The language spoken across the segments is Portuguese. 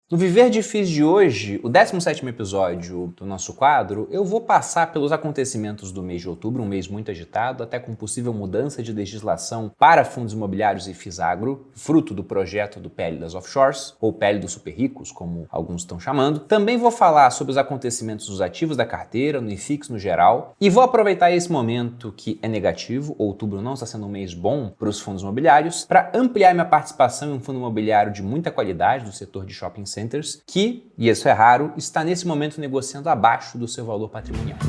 No Viver de FIIs de hoje, o 17º episódio do nosso quadro, eu vou passar pelos acontecimentos do mês de outubro, um mês muito agitado, até com possível mudança de legislação para fundos imobiliários e FIIs agro, fruto do projeto do PL das Offshores, ou PL dos super ricos, como alguns estão chamando. Também vou falar sobre os acontecimentos dos ativos da carteira, no IFIX no geral, e vou aproveitar esse momento que é negativo, outubro não está sendo um mês bom para os fundos imobiliários, para ampliar minha participação em um fundo imobiliário de muita qualidade do setor de shopping centers, que, e isso é raro, está nesse momento negociando abaixo do seu valor patrimonial.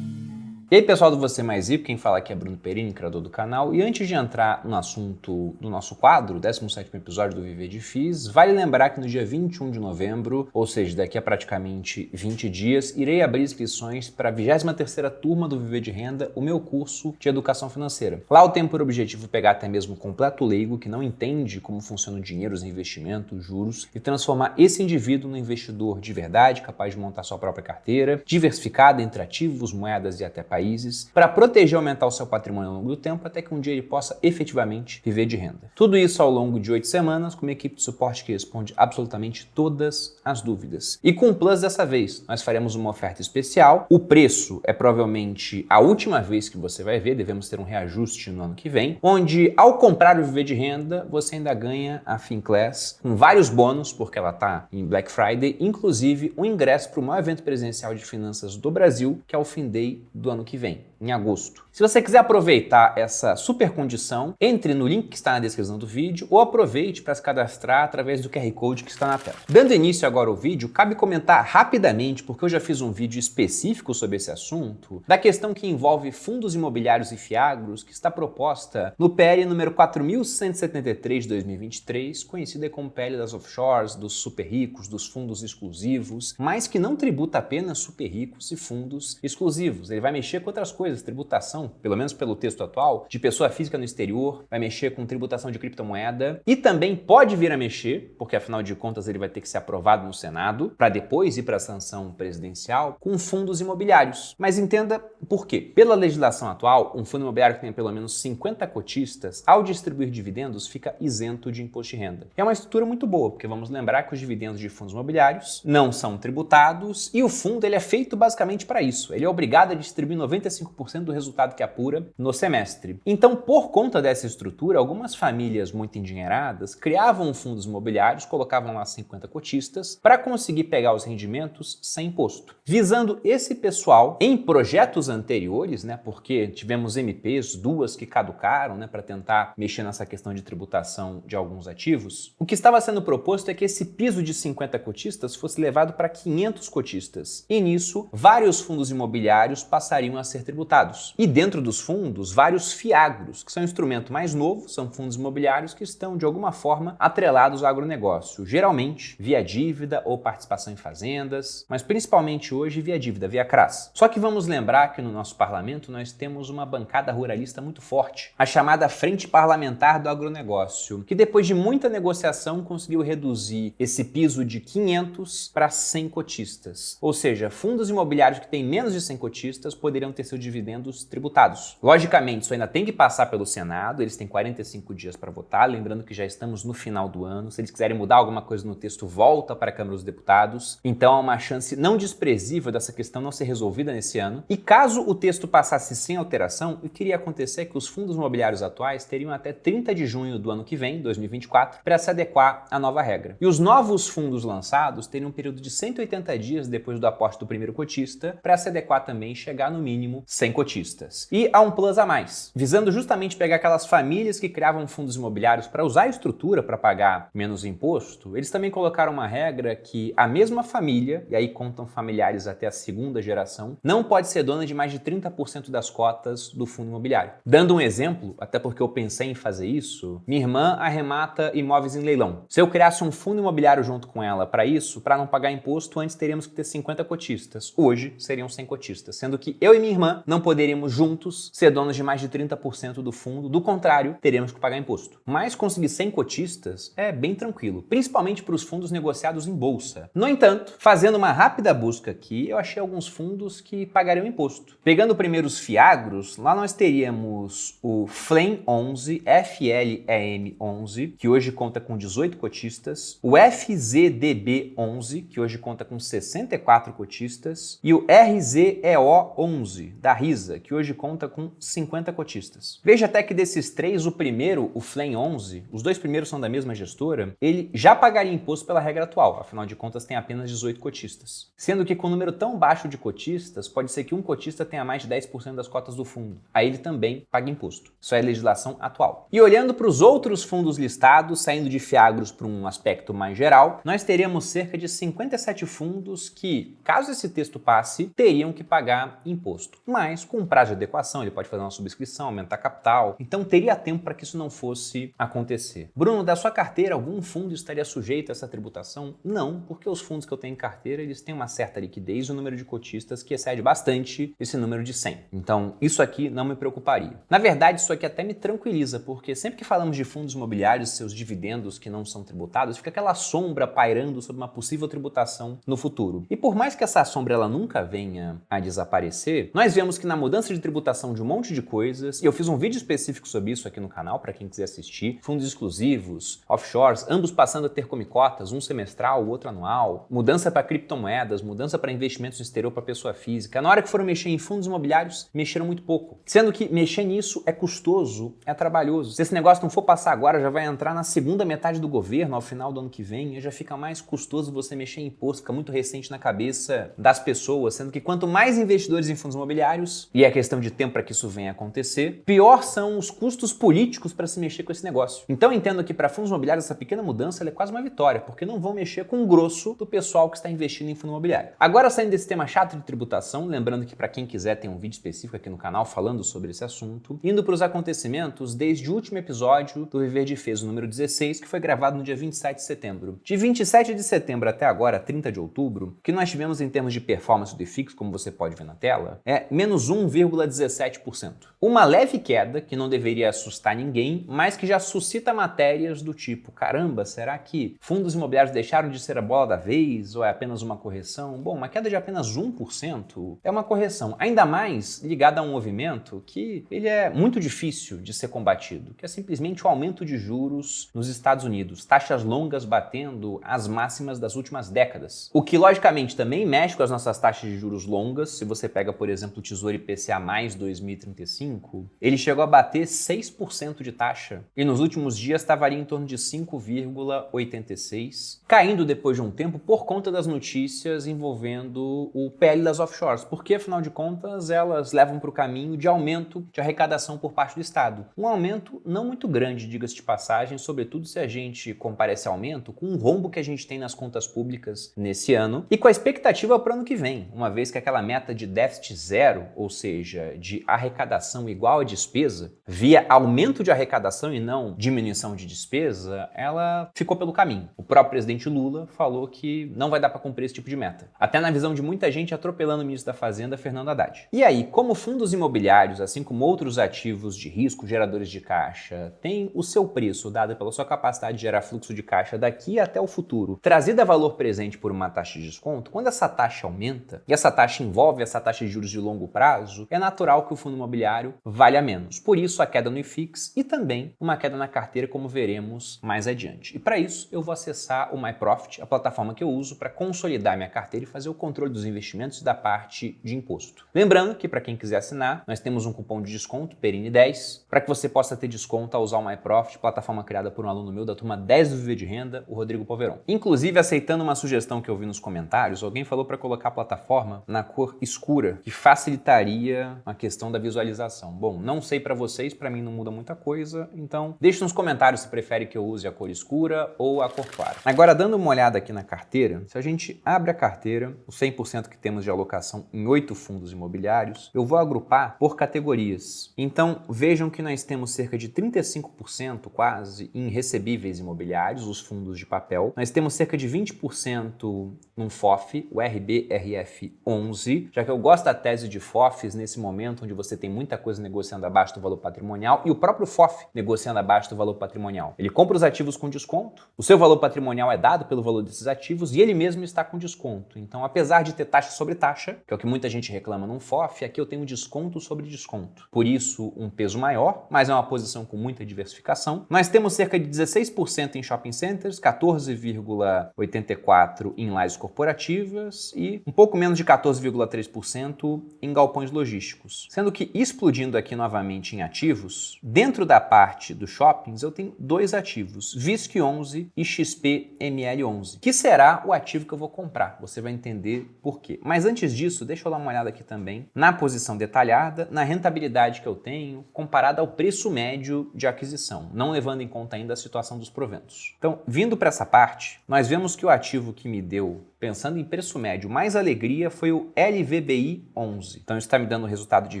E aí pessoal do Você Mais Rico, quem fala aqui é Bruno Perini, criador do canal, e antes de entrar no assunto do nosso quadro, 17º episódio do Viver de FIIs, vale lembrar que no dia 21 de novembro, ou seja, daqui a praticamente 20 dias, irei abrir inscrições para a 23ª turma do Viver de Renda, o meu curso de educação financeira. Lá eu tenho por objetivo pegar até mesmo um completo leigo que não entende como funciona o dinheiro, os investimentos, juros, e transformar esse indivíduo num investidor de verdade, capaz de montar sua própria carteira, diversificada entre ativos, moedas e até países, para proteger e aumentar o seu patrimônio ao longo do tempo, até que um dia ele possa efetivamente viver de renda. Tudo isso ao longo de 8 semanas, com uma equipe de suporte que responde absolutamente todas as dúvidas. E com o Plus dessa vez, nós faremos uma oferta especial. O preço é provavelmente a última vez que você vai ver, devemos ter um reajuste no ano que vem, onde ao comprar o Viver de Renda, você ainda ganha a FinClass com vários bônus, porque ela está em Black Friday, inclusive um ingresso para o maior evento presencial de finanças do Brasil, que é o FinDay do ano que vem, em agosto. Se você quiser aproveitar essa super condição, entre no link que está na descrição do vídeo ou aproveite para se cadastrar através do QR Code que está na tela. Dando início agora ao vídeo, cabe comentar rapidamente, porque eu já fiz um vídeo específico sobre esse assunto, da questão que envolve fundos imobiliários e fiagros, que está proposta no PL número 4.173 de 2023, conhecida como PL das Offshores, dos super ricos, dos fundos exclusivos, mas que não tributa apenas super ricos e fundos exclusivos. Ele vai mexer com outras coisas, tributação, pelo menos pelo texto atual, de pessoa física no exterior, vai mexer com tributação de criptomoeda e também pode vir a mexer, porque afinal de contas ele vai ter que ser aprovado no Senado, para depois ir para a sanção presidencial, com fundos imobiliários. Mas entenda por quê. Pela legislação atual, um fundo imobiliário que tenha pelo menos 50 cotistas, ao distribuir dividendos, fica isento de imposto de renda. É uma estrutura muito boa, porque vamos lembrar que os dividendos de fundos imobiliários não são tributados e o fundo ele é feito basicamente para isso. Ele é obrigado a distribuir 95% do resultado que apura no semestre. Então, por conta dessa estrutura, algumas famílias muito endinheiradas criavam fundos imobiliários, colocavam lá 50 cotistas para conseguir pegar os rendimentos sem imposto. Visando esse pessoal em projetos anteriores, porque tivemos MPs, duas que caducaram, para tentar mexer nessa questão de tributação de alguns ativos, o que estava sendo proposto é que esse piso de 50 cotistas fosse levado para 500 cotistas. E nisso, vários fundos imobiliários passariam a ser tributados. E dentro dos fundos, vários fiagros, que são um instrumento mais novo, são fundos imobiliários que estão, de alguma forma, atrelados ao agronegócio, geralmente via dívida ou participação em fazendas, mas principalmente hoje via dívida, via CRAS. Só que vamos lembrar que no nosso parlamento nós temos uma bancada ruralista muito forte, a chamada Frente Parlamentar do Agronegócio, que depois de muita negociação conseguiu reduzir esse piso de 500 para 100 cotistas. Ou seja, fundos imobiliários que têm menos de 100 cotistas poderiam ter seus dividendos tributados. Logicamente, isso ainda tem que passar pelo Senado, eles têm 45 dias para votar, lembrando que já estamos no final do ano. Se eles quiserem mudar alguma coisa no texto, volta para a Câmara dos Deputados. Então há uma chance não desprezível dessa questão não ser resolvida nesse ano. E caso o texto passasse sem alteração, o que iria acontecer é que os fundos imobiliários atuais teriam até 30 de junho do ano que vem, 2024, para se adequar à nova regra. E os novos fundos lançados teriam um período de 180 dias depois do aporte do primeiro cotista para se adequar também e chegar no mínimo 100 cotistas. E há um plus a mais, visando justamente pegar aquelas famílias que criavam fundos imobiliários para usar a estrutura para pagar menos imposto, eles também colocaram uma regra que a mesma família, e aí contam familiares até a segunda geração, não pode ser dona de mais de 30% das cotas do fundo imobiliário. Dando um exemplo, até porque eu pensei em fazer isso, minha irmã arremata imóveis em leilão. Se eu criasse um fundo imobiliário junto com ela para isso, para não pagar imposto, antes teríamos que ter 50 cotistas. Hoje seriam 100 cotistas, sendo que eu e minha irmã não poderíamos juntos ser donos de mais de 30% do fundo, do contrário, teríamos que pagar imposto. Mas conseguir 100 cotistas é bem tranquilo, principalmente para os fundos negociados em bolsa. No entanto, fazendo uma rápida busca aqui, eu achei alguns fundos que pagariam imposto. Pegando primeiro os FIAGROS, lá nós teríamos o FLEM11, FLEM11, que hoje conta com 18 cotistas, o FZDB11, que hoje conta com 64 cotistas, e o RZEO11, da Risa, que hoje conta com 50 cotistas. Veja até que desses três, o primeiro, o FLEM11, os dois primeiros são da mesma gestora, ele já pagaria imposto pela regra atual, afinal de contas tem apenas 18 cotistas. Sendo que com um número tão baixo de cotistas, pode ser que um cotista tenha mais de 10% das cotas do fundo. Aí ele também paga imposto. Isso é a legislação atual. E olhando para os outros fundos listados, saindo de FIAGROS para um aspecto mais geral, nós teríamos cerca de 57 fundos que, caso esse texto passe, teriam que pagar imposto. Mas com um prazo de adequação, ele pode fazer uma subscrição, aumentar capital, então teria tempo para que isso não fosse acontecer. Bruno, da sua carteira, algum fundo estaria sujeito a essa tributação? Não, porque os fundos que eu tenho em carteira, eles têm uma certa liquidez e um número de cotistas que excede bastante esse número de 100. Então, isso aqui não me preocuparia. Na verdade, isso aqui até me tranquiliza, porque sempre que falamos de fundos imobiliários e seus dividendos que não são tributados, fica aquela sombra pairando sobre uma possível tributação no futuro. E por mais que essa sombra ela nunca venha a desaparecer, nós vemos que na mudança de tributação de um monte de coisas, e eu fiz um vídeo específico sobre isso aqui no canal, para quem quiser assistir, fundos exclusivos, offshores, ambos passando a ter comicotas, um semestral, o outro anual, mudança para criptomoedas, mudança para investimentos no exterior para pessoa física. Na hora que foram mexer em fundos imobiliários, mexeram muito pouco. Sendo que mexer nisso é custoso, é trabalhoso. Se esse negócio não for passar agora, já vai entrar na segunda metade do governo, ao final do ano que vem, e já fica mais custoso você mexer em imposto, fica muito recente na cabeça das pessoas, sendo que quanto mais investidores em fundos imobiliários, e é questão de tempo para que isso venha a acontecer, pior são os custos políticos para se mexer com esse negócio. Então eu entendo que para fundos imobiliários essa pequena mudança ela é quase uma vitória, porque não vão mexer com o grosso do pessoal que está investindo em fundo imobiliário. Agora, saindo desse tema chato de tributação, lembrando que para quem quiser tem um vídeo específico aqui no canal falando sobre esse assunto, indo para os acontecimentos desde o último episódio do Viver de Fez, o número 16, que foi gravado no dia 27 de setembro. De 27 de setembro até agora, 30 de outubro, o que nós tivemos em termos de performance do IFIX, como você pode ver na tela, é menos 1,17%. Uma leve queda, que não deveria assustar ninguém, mas que já suscita matérias do tipo, caramba, será que fundos imobiliários deixaram de ser a bola da vez ou é apenas uma correção? Bom, uma queda de apenas 1% é uma correção, ainda mais ligada a um movimento que ele é muito difícil de ser combatido, que é simplesmente o aumento de juros nos Estados Unidos, taxas longas batendo as máximas das últimas décadas. O que, logicamente, também mexe com as nossas taxas de juros longas. Se você pega, por exemplo, o Tesouro IPCA mais 2035, ele chegou a bater 6% de taxa e nos últimos dias estaria em torno de 5,86, caindo depois de um tempo por conta das notícias envolvendo o PL das offshores, porque, afinal de contas, elas levam para o caminho de aumento de arrecadação por parte do Estado. Um aumento não muito grande, diga-se de passagem, sobretudo se a gente compara esse aumento com o rombo que a gente tem nas contas públicas nesse ano e com a expectativa para o ano que vem, uma vez que aquela meta de déficit zero, ou seja, de arrecadação igual à despesa, via aumento de arrecadação e não diminuição de despesa, ela ficou pelo caminho. O próprio presidente Lula falou que não vai dar para cumprir esse tipo de meta. Até na visão de muita gente atropelando o ministro da Fazenda, Fernando Haddad. E aí, como fundos imobiliários, assim como outros ativos de risco, geradores de caixa, têm o seu preço dado pela sua capacidade de gerar fluxo de caixa daqui até o futuro, trazida a valor presente por uma taxa de desconto, quando essa taxa aumenta, e essa taxa envolve essa taxa de juros de longo prazo, é natural que o fundo imobiliário valha menos. Por isso, a queda no IFIX e também uma queda na carteira, como veremos mais adiante. E para isso, eu vou acessar o MyProfit, a plataforma que eu uso para consolidar minha carteira e fazer o controle dos investimentos e da parte de imposto. Lembrando que, para quem quiser assinar, nós temos um cupom de desconto, Perini10, para que você possa ter desconto ao usar o MyProfit, plataforma criada por um aluno meu da turma 10 do Viver de Renda, o Rodrigo Poveron. Inclusive, aceitando uma sugestão que eu vi nos comentários, alguém falou para colocar a plataforma na cor escura, que facilitaria a questão da visualização. Bom, não sei para vocês, para mim não muda muita coisa, então deixe nos comentários se prefere que eu use a cor escura ou a cor clara. Agora, dando uma olhada aqui na carteira, se a gente abre a carteira, o 100% que temos de alocação em 8 fundos imobiliários, eu vou agrupar por categorias. Então, vejam que nós temos cerca de 35% quase em recebíveis imobiliários, os fundos de papel. Nós temos cerca de 20% num FOF, o RBRF11, já que eu gosto da tese de FOF, FOFs nesse momento, onde você tem muita coisa negociando abaixo do valor patrimonial e o próprio FOF negociando abaixo do valor patrimonial. Ele compra os ativos com desconto, o seu valor patrimonial é dado pelo valor desses ativos e ele mesmo está com desconto. Então, apesar de ter taxa sobre taxa, que é o que muita gente reclama num FOF, aqui eu tenho desconto sobre desconto. Por isso, um peso maior, mas é uma posição com muita diversificação. Nós temos cerca de 16% em shopping centers, 14,84% em lajes corporativas e um pouco menos de 14,3% em galpões logísticos. Sendo que, explodindo aqui novamente em ativos, dentro da parte dos shoppings eu tenho dois ativos, VISC11 e XPML11, que será o ativo que eu vou comprar. Você vai entender por quê. Mas antes disso, deixa eu dar uma olhada aqui também na posição detalhada, na rentabilidade que eu tenho, comparada ao preço médio de aquisição, não levando em conta ainda a situação dos proventos. Então, vindo para essa parte, nós vemos que o ativo que me deu, pensando em preço médio, mais alegria foi o LVBI 11. Então, isso está me dando um resultado de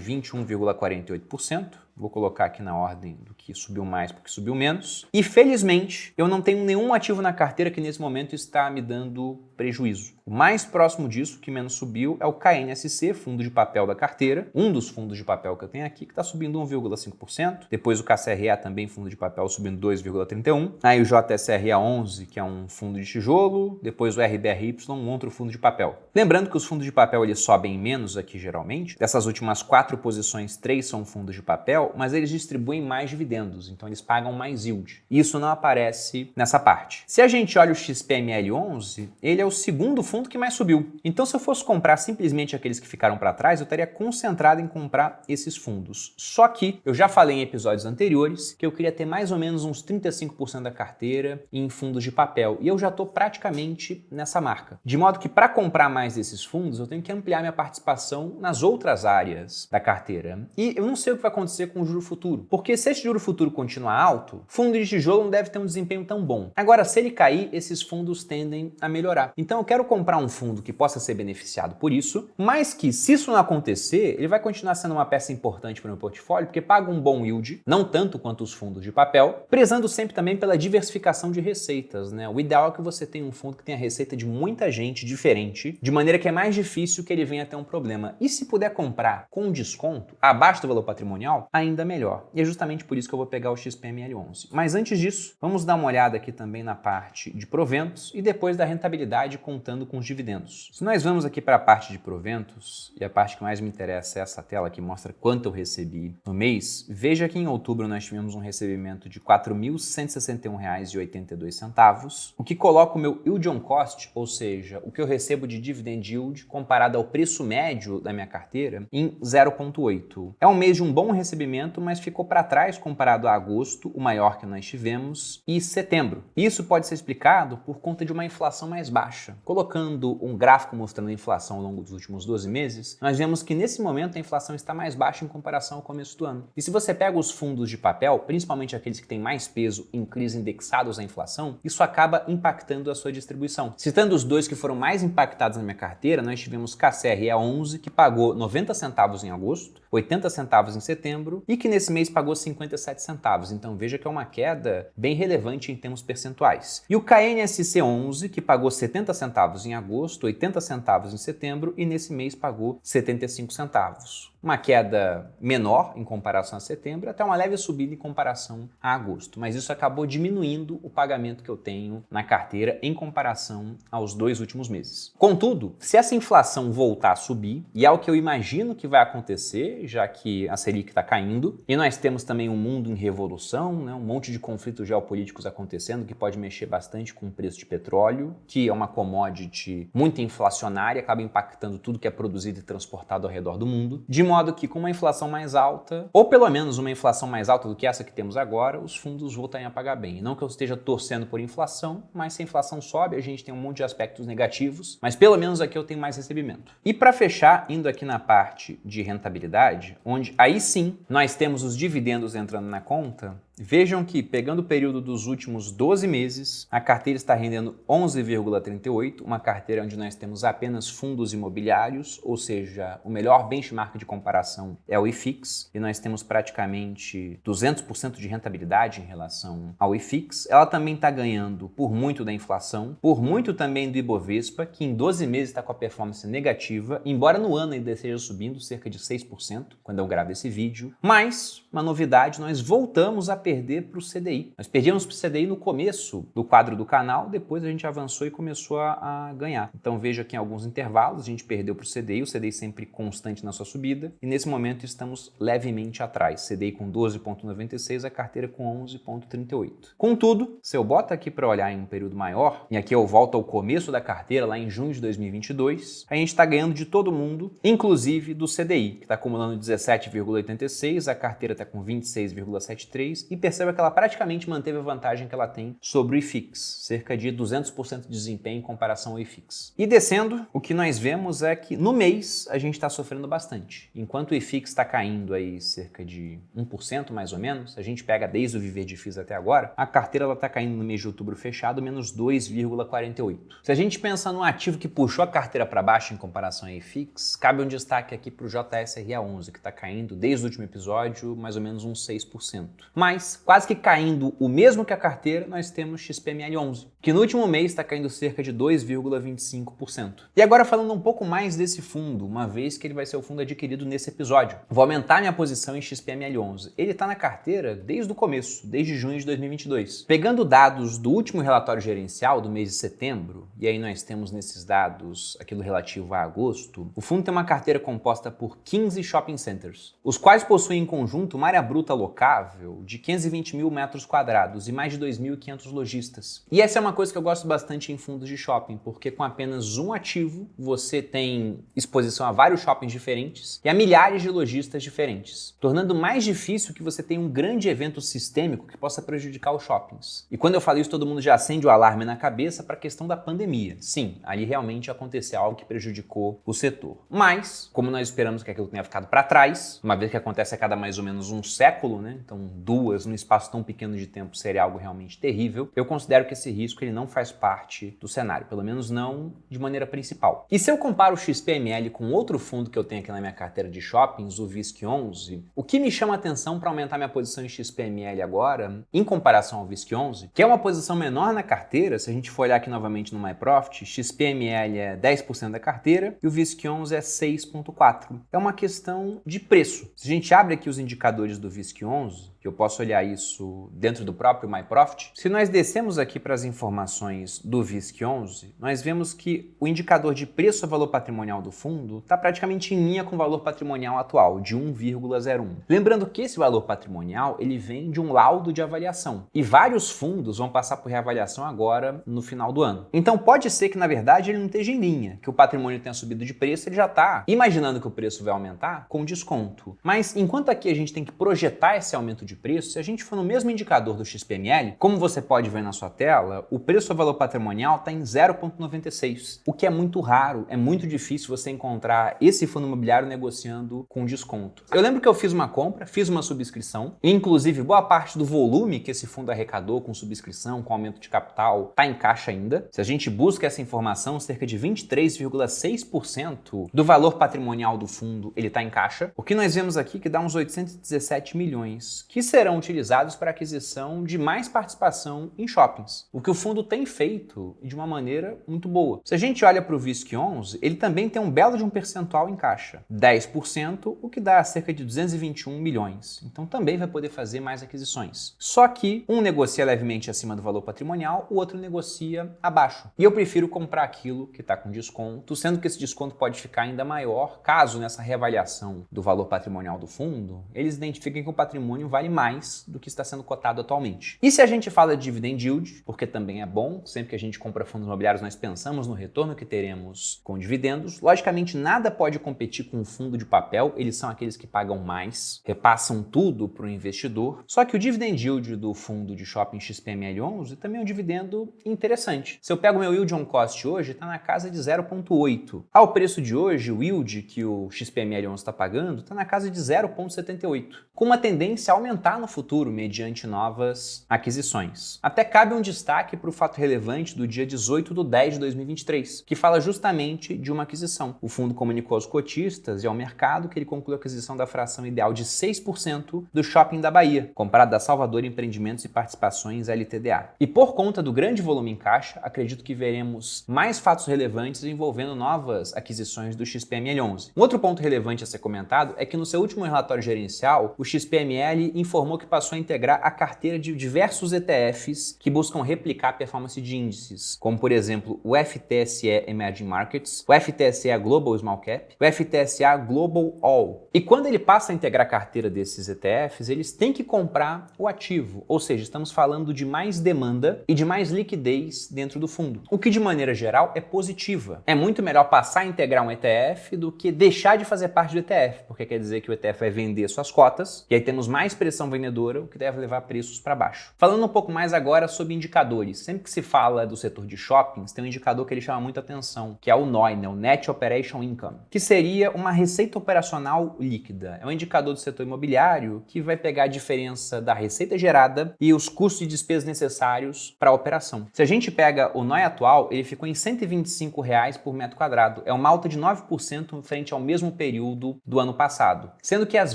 21,48%. Vou colocar aqui na ordem do que subiu mais porque subiu menos. E felizmente, eu não tenho nenhum ativo na carteira que nesse momento está me dando prejuízo. O mais próximo disso, que menos subiu, é o KNSC, fundo de papel da carteira. Um dos fundos de papel que eu tenho aqui, que está subindo 1,5%. Depois o KCRA também, fundo de papel, subindo 2,31%. Aí o JSRA 11, que é um fundo de tijolo. Depois o RBRY, um outro fundo de papel. Lembrando que os fundos de papel eles sobem menos aqui geralmente. Dessas últimas 4 posições, 3 são fundos de papel, mas eles distribuem mais dividendos, então eles pagam mais yield. Isso não aparece nessa parte. Se a gente olha o XPML11, ele é o segundo fundo que mais subiu. Então, se eu fosse comprar simplesmente aqueles que ficaram para trás, eu estaria concentrado em comprar esses fundos. Só que eu já falei em episódios anteriores que eu queria ter mais ou menos uns 35% da carteira em fundos de papel, e eu já estou praticamente nessa marca. De modo que para comprar mais desses fundos, eu tenho que ampliar minha participação nas outras áreas da carteira. E eu não sei o que vai acontecer com o juro futuro, porque se esse juro futuro continuar alto, fundo de tijolo não deve ter um desempenho tão bom. Agora, se ele cair, esses fundos tendem a melhorar. Então eu quero comprar um fundo que possa ser beneficiado por isso, mas que, se isso não acontecer, ele vai continuar sendo uma peça importante para o meu portfólio, porque paga um bom yield, não tanto quanto os fundos de papel, prezando sempre também pela diversificação de receitas, né? O ideal é que você tenha um fundo que tenha receita de muita gente diferente, de maneira que é mais difícil que ele venha a ter um problema. E se puder comprar com desconto, abaixo do valor patrimonial, ainda melhor. E é justamente por isso que eu vou pegar o XPML11. Mas antes disso, vamos dar uma olhada aqui também na parte de proventos e depois da rentabilidade contando com os dividendos. Se nós vamos aqui para a parte de proventos, e a parte que mais me interessa é essa tela que mostra quanto eu recebi no mês, veja que em outubro nós tivemos um recebimento de R$ 4.161,82, o que coloca o meu yield on cost, ou seja, o que eu recebo de dividend yield comparado ao preço médio da minha carteira, em 0,8. É um mês de um bom recebimento, mas ficou para trás comparado a agosto, o maior que nós tivemos, e setembro. Isso pode ser explicado por conta de uma inflação mais baixa. Colocando um gráfico mostrando a inflação ao longo dos últimos 12 meses, nós vemos que nesse momento a inflação está mais baixa em comparação ao começo do ano. E se você pega os fundos de papel, principalmente aqueles que têm mais peso em CRIs indexados à inflação, isso acaba impactando a sua distribuição. Citando os dois que foram mais impactados na minha carteira, nós tivemos KCRA 11, que pagou 90 centavos em agosto, 80 centavos em setembro e que nesse mês pagou 57 centavos. Então veja que é uma queda bem relevante em termos percentuais. E o KNSC 11, que pagou 70 centavos em agosto, 80 centavos em setembro e nesse mês pagou 75 centavos. Uma queda menor em comparação a setembro, até uma leve subida em comparação a agosto. Mas isso acabou diminuindo o pagamento que eu tenho na carteira em comparação aos 2 últimos meses. Contudo, se essa inflação voltar a subir, e é o que eu imagino que vai acontecer, já que a Selic está caindo, e nós temos também um mundo em revolução, né, um monte de conflitos geopolíticos acontecendo que pode mexer bastante com o preço de petróleo, que é uma commodity muito inflacionária, acaba impactando tudo que é produzido e transportado ao redor do mundo, de modo que com uma inflação mais alta, ou pelo menos uma inflação mais alta do que essa que temos agora, os fundos voltarem a pagar bem. Não que eu esteja torcendo por inflação, mas se a inflação sobe, a gente tem um monte de aspectos negativos, mas pelo menos aqui eu tenho mais recebimento. E para fechar, indo aqui na parte de rentabilidade, onde aí sim nós temos os dividendos entrando na conta, Vejam que, pegando o período dos últimos 12 meses, a carteira está rendendo 11,38, uma carteira onde nós temos apenas fundos imobiliários, ou seja, o melhor benchmark de comparação é o IFIX, e nós temos praticamente 200% de rentabilidade em relação ao IFIX. Ela também está ganhando por muito da inflação, por muito também do Ibovespa, que em 12 meses está com a performance negativa, embora no ano ainda esteja subindo cerca de 6%, quando eu gravo esse vídeo. Mas, uma novidade, nós voltamos a perder para o CDI. Nós perdíamos para o CDI no começo do quadro do canal, depois a gente avançou e começou a ganhar. Então veja aqui em alguns intervalos, a gente perdeu para o CDI sempre constante na sua subida, e nesse momento estamos levemente atrás. CDI com 12,96, a carteira com 11,38. Contudo, se eu boto aqui para olhar em um período maior, e aqui eu volto ao começo da carteira, lá em junho de 2022, a gente está ganhando de todo mundo, inclusive do CDI, que está acumulando 17,86, a carteira está com 26,73, e perceba que ela praticamente manteve a vantagem que ela tem sobre o IFIX, cerca de 200% de desempenho em comparação ao IFIX. E descendo, o que nós vemos é que no mês a gente está sofrendo bastante. Enquanto o IFIX está caindo aí cerca de 1% mais ou menos, a gente pega desde o Viver de FIIs até agora, a carteira está caindo no mês de outubro fechado menos 2,48. Se a gente pensa num ativo que puxou a carteira para baixo em comparação ao IFIX, cabe um destaque aqui para o JSRA11, que está caindo desde o último episódio mais ou menos uns 6%. Mas, quase que caindo o mesmo que a carteira, nós temos XPML11, que no último mês está caindo cerca de 2,25%. E agora falando um pouco mais desse fundo, uma vez que ele vai ser o fundo adquirido nesse episódio. Vou aumentar minha posição em XPML11. Ele está na carteira desde o começo, desde junho de 2022. Pegando dados do último relatório gerencial do mês de setembro, e aí nós temos nesses dados aquilo relativo a agosto, o fundo tem uma carteira composta por 15 shopping centers, os quais possuem em conjunto uma área bruta locável de 520 mil metros quadrados e mais de 2.500 lojistas. E essa é uma coisa que eu gosto bastante em fundos de shopping, porque com apenas um ativo você tem exposição a vários shoppings diferentes e a milhares de lojistas diferentes, tornando mais difícil que você tenha um grande evento sistêmico que possa prejudicar os shoppings. E quando eu falo isso, todo mundo já acende o alarme na cabeça para a questão da pandemia. Sim, ali realmente aconteceu algo que prejudicou o setor. Mas, como nós esperamos que aquilo tenha ficado para trás, uma vez que acontece a cada mais ou menos um século, né? Então duas num espaço tão pequeno de tempo seria algo realmente terrível, eu considero que esse risco ele não faz parte do cenário, pelo menos não de maneira principal. E se eu comparo o XPML com outro fundo que eu tenho aqui na minha carteira de shoppings, o VISC11, o que me chama a atenção para aumentar minha posição em XPML agora, em comparação ao VISC11, que é uma posição menor na carteira, se a gente for olhar aqui novamente no MyProfit, XPML é 10% da carteira e o VISC11 é 6,4%. É uma questão de preço. Se a gente abre aqui os indicadores do VISC11, que eu posso olhar isso dentro do próprio MyProfit, se nós descemos aqui para as informações do VISC11, nós vemos que o indicador de preço a valor patrimonial do fundo está praticamente em linha com o valor patrimonial atual, de 1,01. Lembrando que esse valor patrimonial ele vem de um laudo de avaliação, e vários fundos vão passar por reavaliação agora no final do ano. Então pode ser que, na verdade, ele não esteja em linha, que o patrimônio tenha subido de preço, ele já está imaginando que o preço vai aumentar com desconto. Mas enquanto aqui a gente tem que projetar esse aumento de preço, se a gente for no mesmo indicador do XPML, como você pode ver na sua tela, o preço a valor patrimonial está em 0,96, o que é muito raro, é muito difícil você encontrar esse fundo imobiliário negociando com desconto. Eu lembro que eu fiz uma compra, fiz uma subscrição, e inclusive boa parte do volume que esse fundo arrecadou com subscrição, com aumento de capital, está em caixa ainda. Se a gente busca essa informação, cerca de 23,6% do valor patrimonial do fundo ele está em caixa. O que nós vemos aqui que dá uns 817 milhões, que serão utilizados para aquisição de mais participação em shoppings, o que o fundo tem feito de uma maneira muito boa. Se a gente olha para o VISC11, ele também tem um belo de um percentual em caixa, 10%, o que dá cerca de 221 milhões. Então também vai poder fazer mais aquisições. Só que um negocia levemente acima do valor patrimonial, o outro negocia abaixo. E eu prefiro comprar aquilo que está com desconto, sendo que esse desconto pode ficar ainda maior caso nessa reavaliação do valor patrimonial do fundo, eles identifiquem que o patrimônio vale mais do que está sendo cotado atualmente. E se a gente fala de dividend yield, porque também é bom, sempre que a gente compra fundos imobiliários nós pensamos no retorno que teremos com dividendos, logicamente nada pode competir com um fundo de papel, eles são aqueles que pagam mais, repassam tudo para o investidor, só que o dividend yield do fundo de shopping XPML11 também é um dividendo interessante. Se eu pego meu yield on cost hoje, está na casa de 0,8. Ao preço de hoje, o yield que o XPML11 está pagando está na casa de 0,78, com uma tendência a aumentar aumentar no futuro mediante novas aquisições. Até cabe um destaque para o fato relevante do dia 18/10/2023, que fala justamente de uma aquisição. O fundo comunicou aos cotistas e ao mercado que ele concluiu a aquisição da fração ideal de 6% do Shopping da Bahia, comprado da Salvador Empreendimentos e Participações LTDA. E por conta do grande volume em caixa, acredito que veremos mais fatos relevantes envolvendo novas aquisições do XPML11. Um outro ponto relevante a ser comentado é que no seu último relatório gerencial, o XPML informou que passou a integrar a carteira de diversos ETFs que buscam replicar a performance de índices, como por exemplo o FTSE Emerging Markets, o FTSE Global Small Cap, o FTSE Global All. E quando ele passa a integrar a carteira desses ETFs, eles têm que comprar o ativo, ou seja, estamos falando de mais demanda e de mais liquidez dentro do fundo, o que de maneira geral é positiva. É muito melhor passar a integrar um ETF do que deixar de fazer parte do ETF, porque quer dizer que o ETF vai vender suas cotas, e aí temos mais pressão vendedora, o que deve levar preços para baixo. Falando um pouco mais agora sobre indicadores, sempre que se fala do setor de shoppings, tem um indicador que ele chama muita atenção, que é o NOI, o Net Operation Income, que seria uma receita operacional líquida. É um indicador do setor imobiliário que vai pegar a diferença da receita gerada e os custos e despesas necessários para a operação. Se a gente pega o NOI atual, ele ficou em R$ 125 por metro quadrado. É uma alta de 9% frente ao mesmo período do ano passado. Sendo que as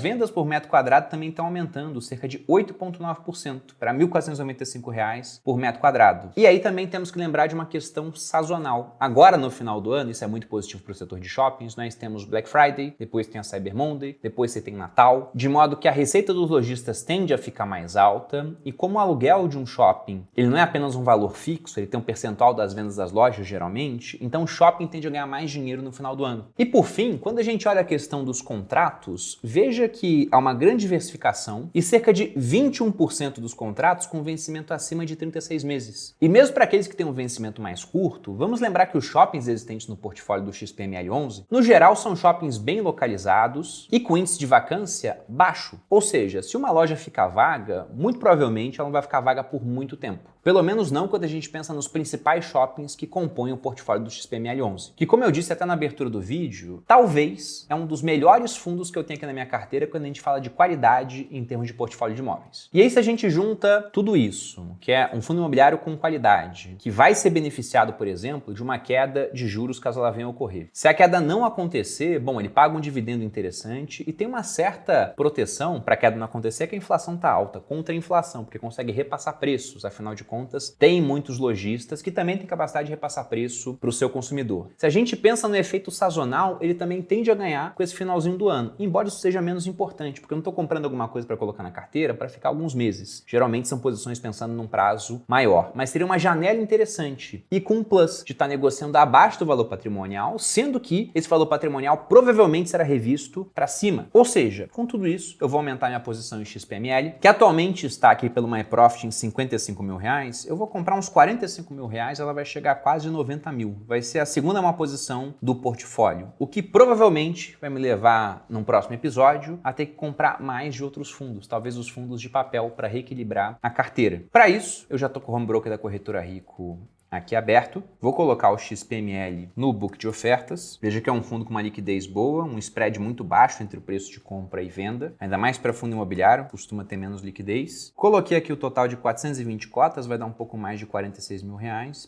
vendas por metro quadrado também estão aumentando, cerca de 8,9% para R$ 1.495 por metro quadrado. E aí também temos que lembrar de uma questão sazonal. Agora, no final do ano, isso é muito positivo para o setor de shoppings, nós temos Black Friday, depois tem a Cyber Monday, depois você tem Natal, de modo que a receita dos lojistas tende a ficar mais alta, e como o aluguel de um shopping, ele não é apenas um valor fixo, ele tem um percentual das vendas das lojas, geralmente, então o shopping tende a ganhar mais dinheiro no final do ano. E por fim, quando a gente olha a questão dos contratos, veja que há uma grande diversificação e cerca de 21% dos contratos com vencimento acima de 36 meses. E mesmo para aqueles que têm um vencimento mais curto, vamos lembrar que os shoppings existentes no portfólio do XPML11, no geral, são shoppings bem localizados e com índice de vacância baixo. Ou seja, se uma loja ficar vaga, muito provavelmente ela não vai ficar vaga por muito tempo. Pelo menos não quando a gente pensa nos principais shoppings que compõem o portfólio do XPML11, que, como eu disse até na abertura do vídeo, talvez é um dos melhores fundos que eu tenho aqui na minha carteira quando a gente fala de qualidade em termos de portfólio de imóveis. E aí, se a gente junta tudo isso, que é um fundo imobiliário com qualidade, que vai ser beneficiado, por exemplo, de uma queda de juros caso ela venha a ocorrer. Se a queda não acontecer, bom, ele paga um dividendo interessante e tem uma certa proteção para a queda não acontecer, que a inflação está alta, contra a inflação, porque consegue repassar preços, afinal de contas, tem muitos lojistas que também têm capacidade de repassar preço para o seu consumidor. Se a gente pensa no efeito sazonal, ele também tende a ganhar com esse finalzinho do ano, embora isso seja menos importante, porque eu não estou comprando alguma coisa para colocar na carteira para ficar alguns meses. Geralmente são posições pensando num prazo maior, mas seria uma janela interessante e com um plus de estar negociando abaixo do valor patrimonial, sendo que esse valor patrimonial provavelmente será revisto para cima. Ou seja, com tudo isso, eu vou aumentar minha posição em XPML, que atualmente está aqui pelo MyProfit em R$ 55 mil. Eu vou comprar uns R$ 45 mil, ela vai chegar a quase 90 mil. Vai ser a segunda maior posição do portfólio, o que provavelmente vai me levar, num próximo episódio, a ter que comprar mais de outros fundos, talvez os fundos de papel, para reequilibrar a carteira. Para isso, eu já estou com o home broker da Corretora Rico aqui aberto. Vou colocar o XPML no book de ofertas. Veja que é um fundo com uma liquidez boa, um spread muito baixo entre o preço de compra e venda, ainda mais para fundo imobiliário, costuma ter menos liquidez. Coloquei aqui o total de 420 cotas, vai dar um pouco mais de R$ 46 mil.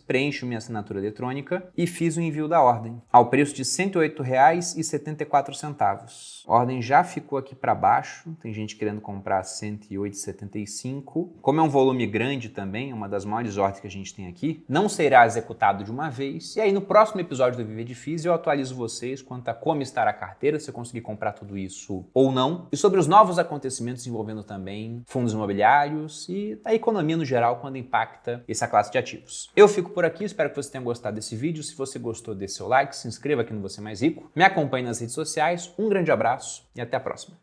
Preencho minha assinatura eletrônica e fiz o envio da ordem ao preço de R$ 108,74. A ordem já ficou aqui para baixo, tem gente querendo comprar R$ 108,75. Como é um volume grande também, uma das maiores ordens que a gente tem aqui, não será executado de uma vez, e aí no próximo episódio do Viver Difícil eu atualizo vocês quanto a como estará a carteira, se eu conseguir comprar tudo isso ou não, e sobre os novos acontecimentos envolvendo também fundos imobiliários e a economia no geral quando impacta essa classe de ativos. Eu fico por aqui, espero que você tenha gostado desse vídeo. Se você gostou, dê seu like, se inscreva aqui no Você Mais Rico, me acompanhe nas redes sociais, um grande abraço e até a próxima.